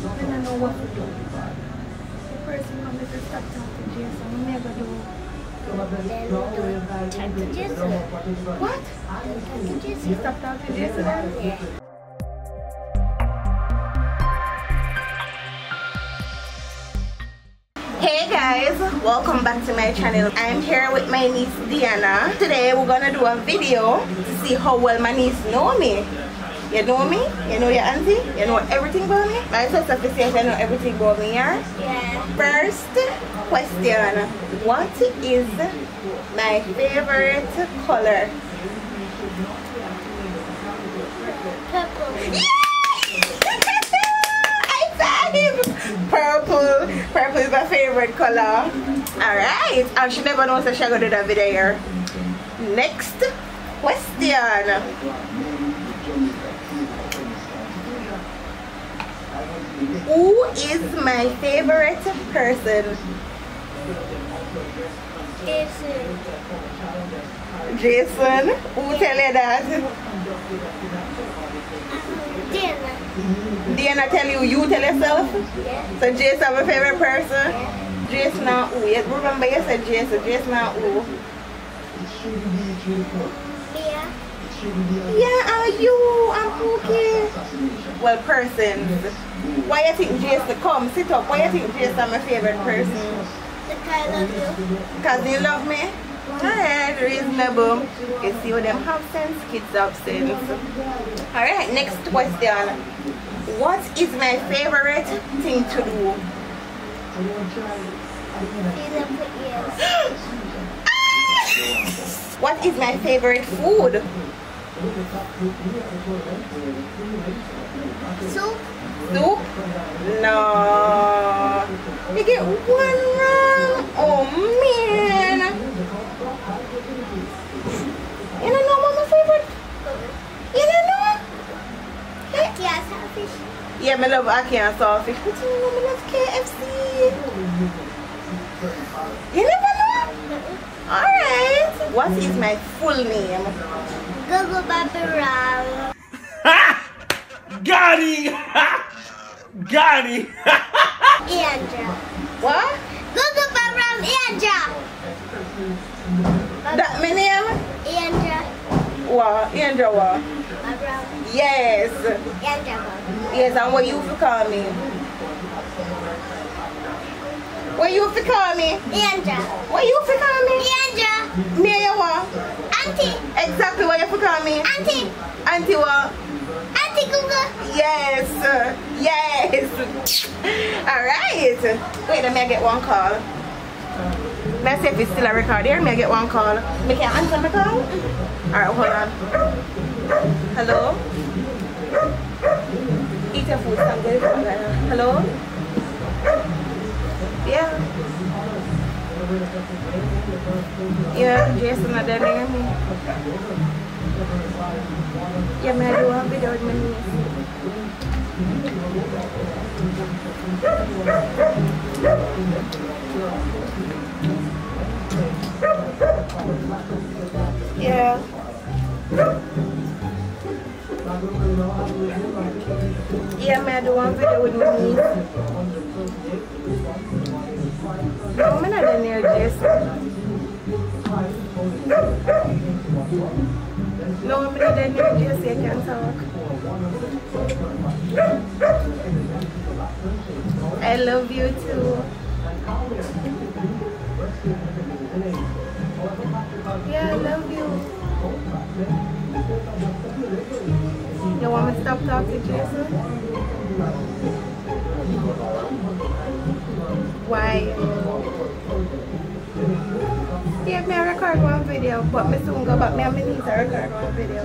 don't know what to do. The person wants me to stop talking to Jason. We never do. Then don't talk to Jason. What? Don't talk to Jason. You stop talking to Jason? Yeah. Hey guys, welcome back to my channel. I'm here with my niece Diana. Today we're gonna do a video to see how well my niece know me. You know me? You know your auntie? You know everything about me? My sister to say I know everything about me, yeah? Yeah. First question. What is my favorite color? Purple. Purple. Purple is my favorite color. Alright. And she never knows that she's going to do that video here. Next question. Who is my favorite person? Jason. Jason? Who tell you that? Diana. Diana tell you, you tell yourself? Yeah. So Jason my favorite person? Yeah. Jason and who? You remember you said Jason. Jason and who? Mia. Yeah, are you? I'm okay. Well, persons. Why you think Jason come? Sit up. Why you think Jason my favorite person? Because I love you. Because you love me? Alright, reasonable. You see how them have sense? Kids have sense. Alright, next question. What is my favorite thing to do? What is my favorite food? Soup. Soup? No. You get one wrong. Oh man. You don't know what my favorite? You don't know? Ackee and saltfish. Yeah, I love ackee and saltfish. But you know I love KFC. You never know? Alright. What is my full name? Google Babooram. Got it! Got it! Iandra. What? Google Babooram Iandra. That my name? Iandra. What? Iandra what? Babooram. Yes. Iandra. Yes, and what you for call me? What you for call me? Iandra. What you for call me? Iandra. Me and you what? Auntie. Exactly what you for call me? Auntie. Auntie what? Auntie Google. Yes. Yes. Alright. Wait, let me get one call. Let's see if it's still a record here. May I get one call? Me can answer my call? Alright, hold on. Hello? Eat your food, I'm getting food right now. Hello? Yeah. Yeah, Jason not there near me. Yeah, may I do a video with my niece? Yeah. Yeah, may I do one video with my niece? No, I'm not near Jason. No, I'm not near Jason. I can't talk. I love you too. Yeah, I love you. You want me to stop talking to Jason? Why? Yeah, may I record one video, but me soon go back. Me and my niece record one video.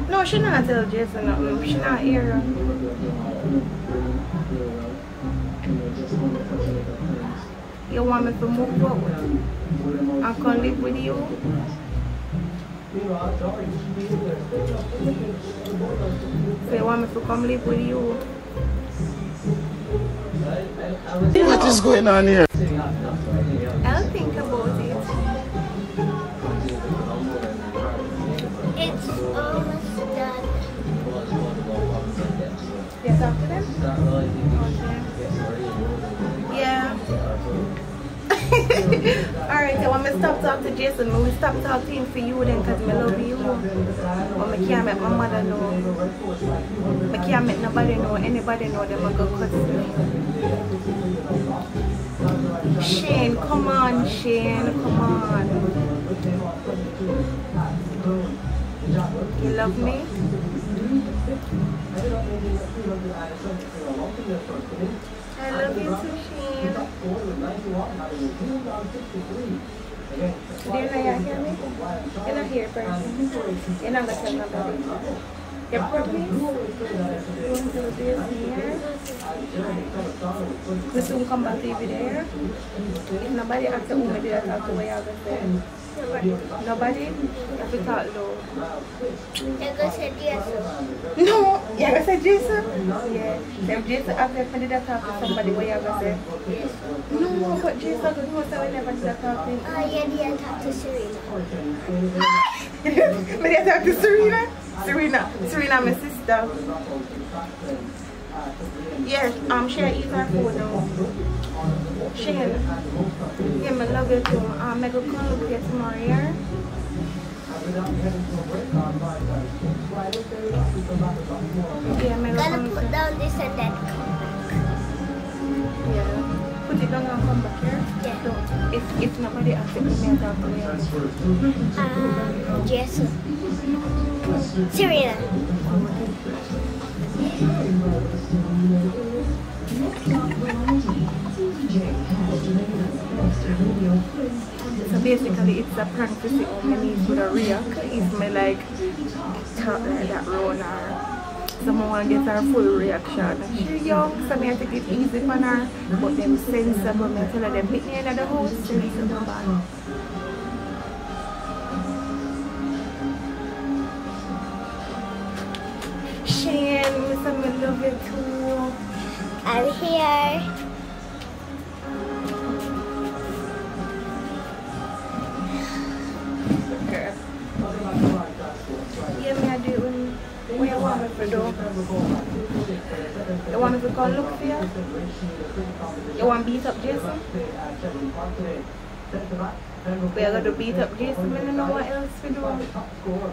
No, she not tell Jason nothing. She not here. You want me to move out and come live with you? So you want me to come live with you? What is going on here? I'll think about it. It's almost done. Yeah. talk to them? Okay. Yeah. Alright, so when I stop talking to Jason, we stop talking to him for you then because I love you. But I can't make my mother know. I can't make nobody know, anybody know them I go cuss me. Shane, come on, Shane, come on. You love me? I love you too, Shane. Do you know you hear me? You're not here, person. You're not going to tell nobody. You're probably going to do this here. We soon come back to you there. If nobody asks who me did I talk to, what you're going to say? Nobody? You have to talk low. You're going to say Jason. No! You're going to say Jason? Yeah. If Jason asks if I did I talk to somebody, what you're going to say? Yes. No, but Jason goes, no, so we never did I talk to him. Oh, yeah, did I talk to Serena? But I talk to Serena? Serena, my sister. Yes, she eat her food now. Shane, yeah, I love you too. I go come look here tomorrow, yeah? Yeah, I Gotta put down this and that. Yeah. Put it down and come back here? Yeah. So, if nobody asks me, I talk to you. Jason. Serena. So basically it's a prank to see how my niece would react if me like talk like that round her. Someone gets her full reaction. She's young, so I take it easy on her. But them sensible, I tell her them meet me in the house, so listen to bad. Shane, I love you too. I'm here. Yeah, me I do what you want me to do. You want me to go look for you? You want to beat up Jason? We are going to beat up Jason. I don't know what else to do.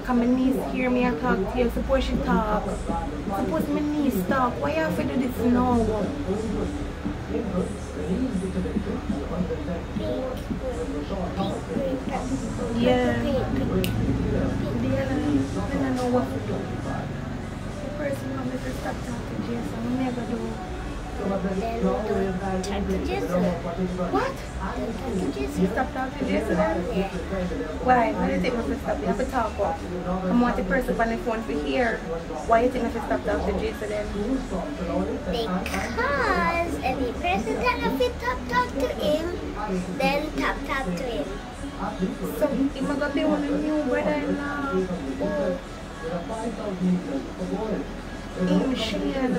Come my niece hear me and talk to you. Suppose she talk. Suppose my niece talk. Why you have to do this now? Yeah. I don't know what to do. The person wants me to stop talking to Jason. I never do. Then talk to Jason. What? Talk to Jason. Stop talking to Jason then? Yeah. Why? Why do you think I have to stop? You have to talk about. I want the person on the phone to hear. Why do you think I have to stop talking to Jason then? Because any person that if you talk to him, then talk to him. So, I'm going to be one of new brother-in-law. Oh. Shane.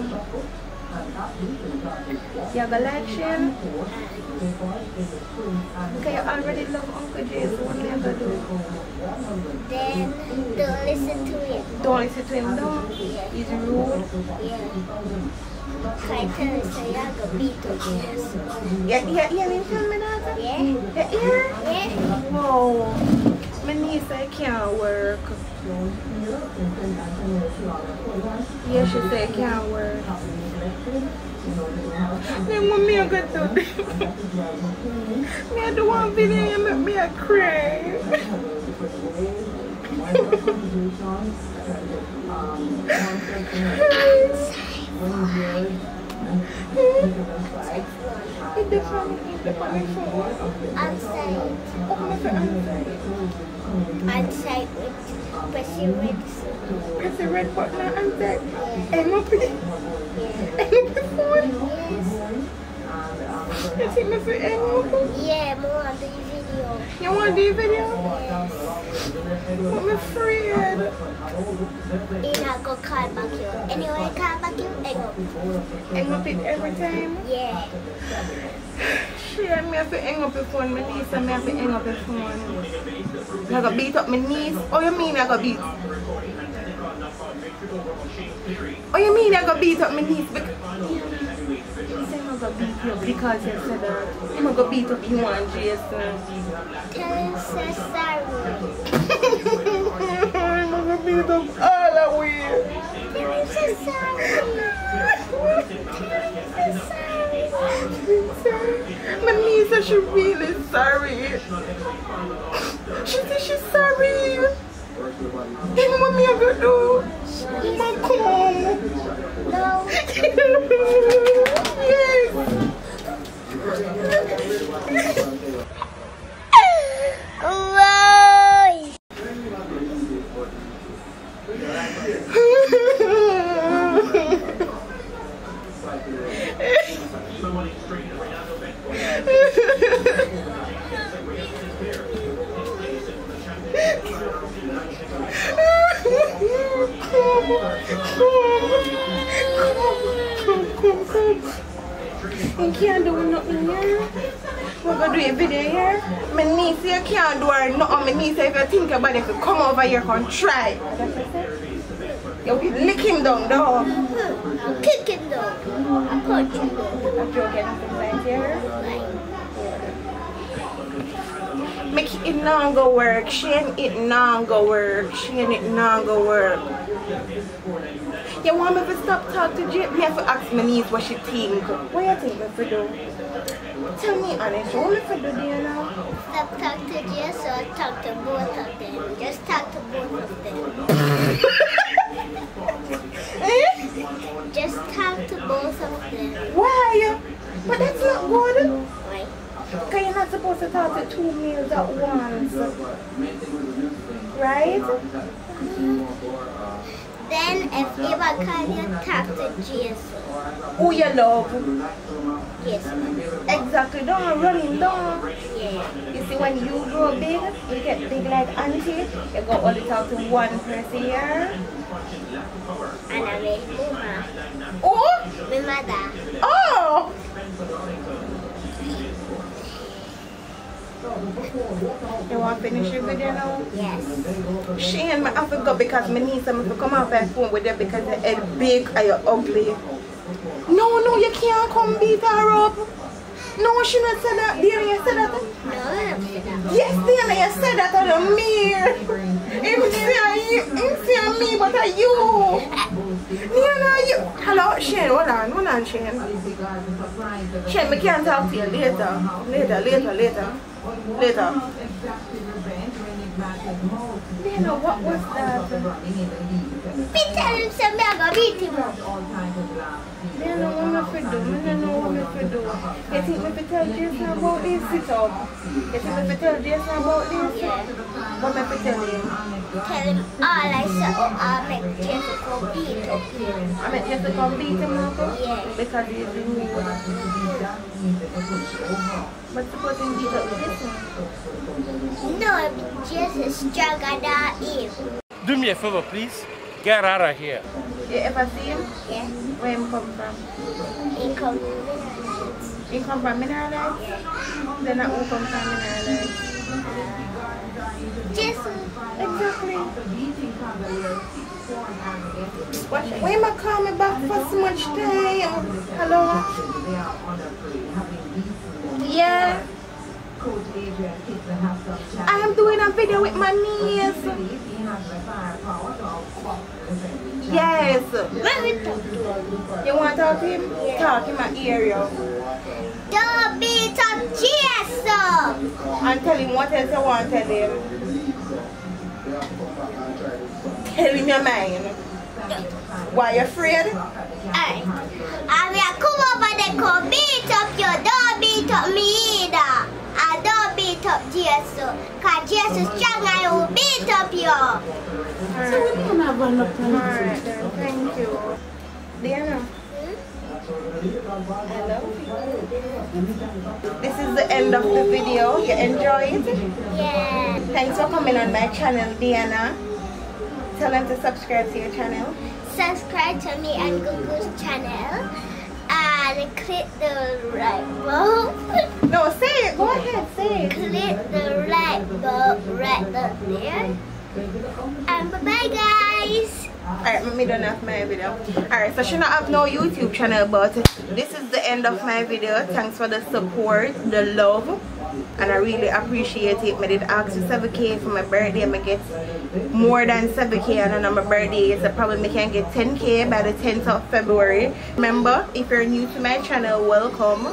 You have a like Shane? Okay, you already love Uncle Jason. What are you going to do? Then don't listen to him. Don't listen to him, no? Yeah. He's rude. Yeah. I tell you, so you're going to beat up Jason. Yeah, you didn't tell me that? Yeah. Yeah? Whoa. My niece, I can't work. Yeah, she said I can't work. Then what me I got to do? Me I do one video and make me a cry. It's the funny phone. Outside. Outside with pressing red. Press the red button and say, I'm up here. I'm up the phone. You think me say, I'm up? Yeah, more on the video. You want to do a video? I'm afraid. He's not going to call back you. Anyway, call back you, hang up. Hang up it every time? Yeah. Shit, I have to hang up the phone. My niece and I have to hang up the phone. I got beat up my niece. Oh, you mean I got beat? Oh, you mean I go beat up my niece? You say I'm gonna beat you up because you said that. I'm gonna go beat up you and Jason. Tell him so sorry. I'm gonna beat up all the way. Tell him so sorry. Tell him so sorry. My niece said she's really sorry. She said she's sorry. Then what me I gonna do? I'm gonna come. No. Yes. Why? You can't do nothing here. We're gonna do a video here. My niece, you can't do her nothing. My niece, if you think about it, if you come over here and try. You'll be licking down, dog. Kicking dog. I'm punching dog. I'm joking, I'm here. Make it not go work. She ain't it not go work. She ain't it not go work. You want me to stop talking to Jay? Me have to ask my niece what she think. What you think me to do? Tell me honest, what me to do, Diana? Stop talking to Jess or talk to both of them. Just talk to both of them. Just talk to both of them. Why? But that's not good. Why? Because you're not supposed to talk to two males at once. Right? Then if Eva can you talk to Jess? Who you love? Yes. Exactly, don't run him down. Yeah. You see, when you grow big, you get big like auntie, you go only talk to one person here. And I made Mama. Oh! My mother. Oh! You want to finish your video now? Yes. She and my have to go because my niece and to come off her phone with her because your head big and you're ugly. No, you can't come beat her up. No, she not said that. Diana, you said that? No, I don't say that. Yes, Diana, you said that on the mirror. Him say me, but are you? Diana, you. Hello, Shane, hold on, Shane. Shane, we can't talk to you later. Later. Diana, what was that? Me tell him something, I'm going to beat him up. Diana, what am I to do? I don't know what I'm to do. You think me to tell Jason about this? Sit up. You think me to tell Jason about this? Yeah. What am I to tell him? Tell him all I said, or I'll make Jessica go beat up him. I meant just to come beat him up? Yeah. Because he's in me. But suppose him beat up this one? No, Jess is stronger than him. Do me a favor, please. Get out of here. You ever see him? Yeah. Where him come from? He come. He come from Mineral Lights? Then who come from Mineral Lights? Jess. Exactly. Why am I coming back for so much time? Hello? Yeah. I am doing a video with my niece. Yes. Let me talk to him. You want to talk to him? Yeah. Talk in my ear, yo. Don't beat up Jess up. And tell him what else you want to tell him. Tell him your mind. Why you afraid? Alright. I will come over there, come beat up you. Don't beat up me either. I don't beat up Jesus. Because Jesus is strong and will beat up you. Alright. Alright then, thank you. Diana. Hello. This is the end of the video. You enjoy it? Yeah. Thanks for coming on my channel, Diana. Tell them to subscribe to your channel. Subscribe to me and Google's channel. And click the right button. No, say it. Go ahead, say it. Click the right button right up there. And bye-bye, guys. Alright, me done have my video. Alright, so she not have no YouTube channel, but this is the end of my video. Thanks for the support, the love, and I really appreciate it. I did ask for 7K for my birthday. I get more than 7K, and on my birthday, so probably I can get 10K by the 10th of February. Remember, if you're new to my channel, welcome.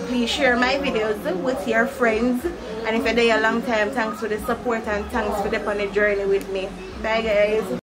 Please share my videos with your friends, and if you're there a long time, thanks for the support and thanks for the on the journey with me. Bye guys.